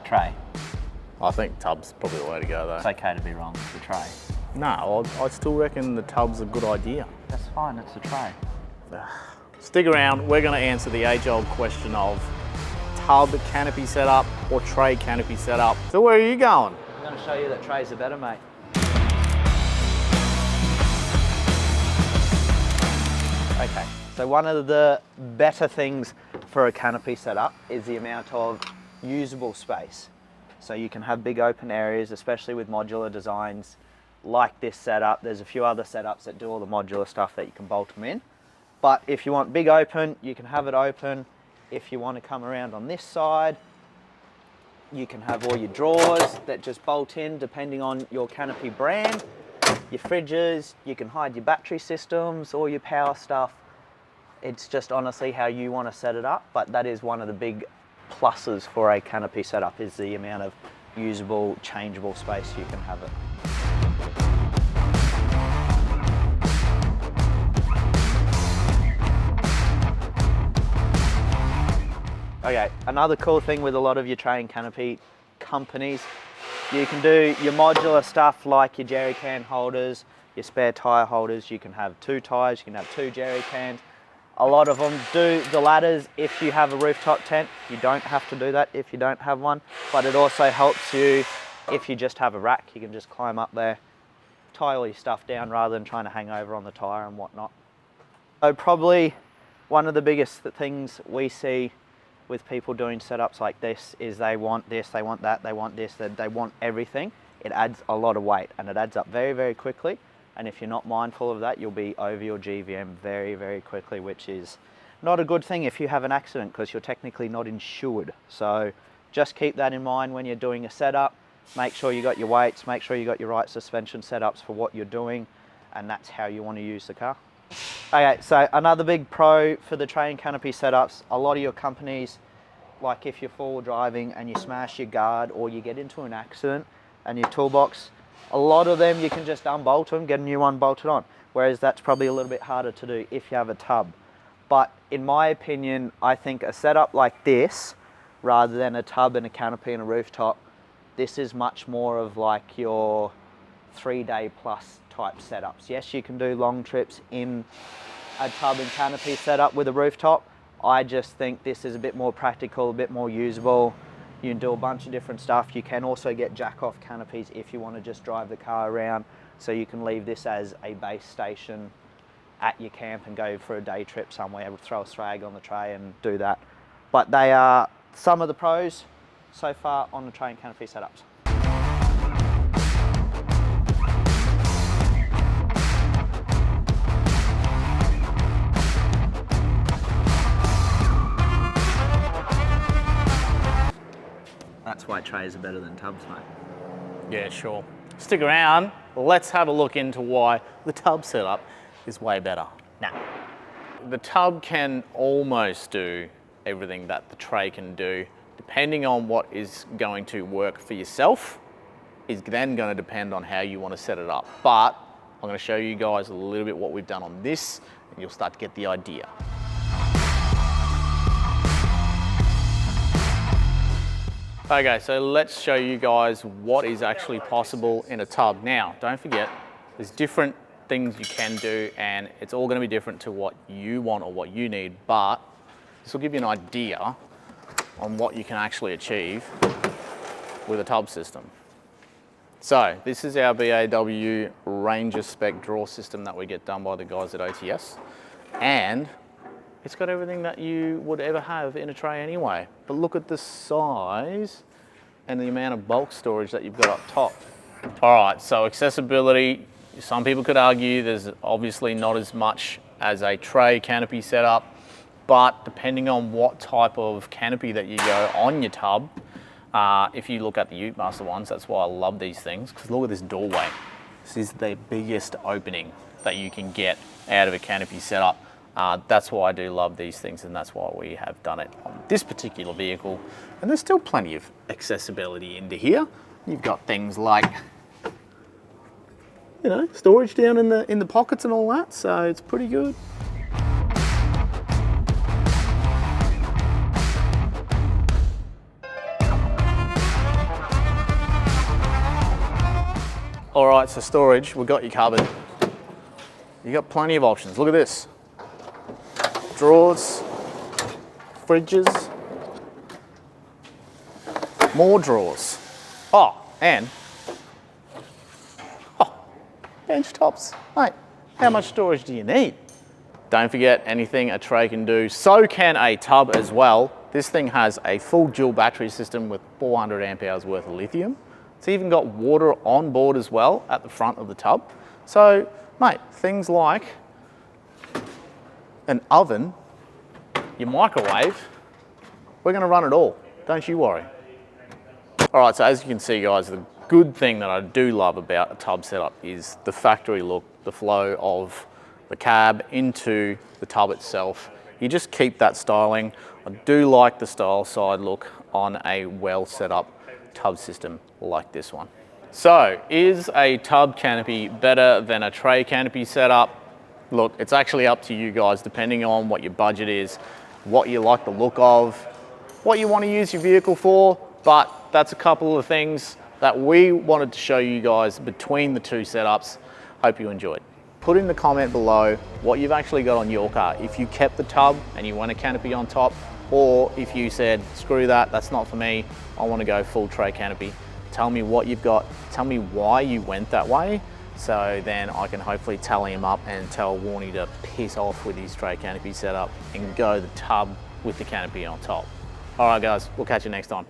tray. I think tub's probably the way to go though. It's okay to be wrong, it's a tray. No, I still reckon the tub's a good idea. That's fine, it's a tray. Stick around, we're gonna answer the age-old question of tub canopy setup or tray canopy setup. So where are you going? I'm gonna show you that trays are better, mate. Okay, so one of the better things for a canopy setup is the amount of usable space. So you can have big open areas, especially with modular designs like this setup. There's a few other setups that do all the modular stuff that you can bolt them in. But if you want big open, you can have it open. If you want to come around on this side, you can have all your drawers that just bolt in depending on your canopy brand. Your fridges, you can hide your battery systems, all your power stuff. It's just honestly how you want to set it up, but that is one of the big pluses for a canopy setup, is the amount of usable, changeable space you can have it. Okay, another cool thing with a lot of your tray and canopy companies, you can do your modular stuff like your jerry can holders, your spare tyre holders. You can have 2 tyres, you can have 2 jerry cans. A lot of them do the ladders if you have a rooftop tent. You don't have to do that if you don't have one, but it also helps you if you just have a rack. You can just climb up there, tie all your stuff down rather than trying to hang over on the tyre and whatnot. So probably one of the biggest things we see with people doing setups like this is they want this, they want that, they want this, they want everything. It adds a lot of weight and it adds up very, very quickly. And if you're not mindful of that, you'll be over your GVM very, very quickly, which is not a good thing if you have an accident because you're technically not insured. So just keep that in mind when you're doing a setup. Make sure you got your weights, make sure you got your right suspension setups for what you're doing, and that's how you want to use the car. Okay, so another big pro for the tray and canopy setups, a lot of your companies, like if you're forward driving and you smash your guard or you get into an accident and your toolbox, a lot of them you can just unbolt them, get a new one bolted on, whereas that's probably a little bit harder to do if you have a tub. But in my opinion, I think a setup like this, rather than a tub and a canopy and a rooftop, this is much more of like your 3-day plus type setups. Yes, you can do long trips in a tub and canopy setup with a rooftop. I just think this is a bit more practical, a bit more usable. You can do a bunch of different stuff. You can also get jack-off canopies if you want to just drive the car around. So you can leave this as a base station at your camp and go for a day trip somewhere, throw a swag on the tray and do that. But they are some of the pros so far on the tray and canopy setups. That's why trays are better than tubs, mate. Yeah, sure. Stick around, let's have a look into why the tub setup is way better. Nah. The tub can almost do everything that the tray can do. Depending on what is going to work for yourself is then going to depend on how you want to set it up. But I'm going to show you guys a little bit what we've done on this and you'll start to get the idea. Okay, so let's show you guys what is actually possible in a tub. Now, don't forget, there's different things you can do and it's all gonna be different to what you want or what you need, but this will give you an idea on what you can actually achieve with a tub system. So, this is our BAW Ranger spec drawer system that we get done by the guys at OTS. And it's got everything that you would ever have in a tray anyway. But look at the size and the amount of bulk storage that you've got up top. All right, so accessibility, some people could argue there's obviously not as much as a tray canopy setup, but depending on what type of canopy that you go on your tub, if you look at the Ute Master ones, that's why I love these things, because look at this doorway. This is the biggest opening that you can get out of a canopy setup. That's why I do love these things, and that's why we have done it on this particular vehicle. And there's still plenty of accessibility into here. You've got things like, you know, storage down in the pockets and all that, so it's pretty good. All right, so storage, we've got you covered. You got plenty of options. Look at this. Drawers, fridges, more drawers. Oh, and bench tops. Mate, how much storage do you need? Don't forget, anything a tray can do, so can a tub as well. This thing has a full dual battery system with 400 amp hours worth of lithium. It's even got water on board as well at the front of the tub. So, mate, things like an oven, your microwave, we're gonna run it all, don't you worry. All right, so as you can see, guys, the good thing that I do love about a tub setup is the factory look, the flow of the cab into the tub itself. You just keep that styling. I do like the style side look on a well set up tub system like this one. So, is a tub canopy better than a tray canopy setup? Look, it's actually up to you guys, depending on what your budget is, what you like the look of, what you want to use your vehicle for, but that's a couple of things that we wanted to show you guys between the two setups. Hope you enjoyed. Put in the comment below what you've actually got on your car. If you kept the tub and you want a canopy on top, or if you said, screw that, that's not for me, I want to go full tray canopy. Tell me what you've got, tell me why you went that way, so then I can hopefully tally him up and tell Warnie to piss off with his tray canopy setup and go the tub with the canopy on top. All right guys, we'll catch you next time.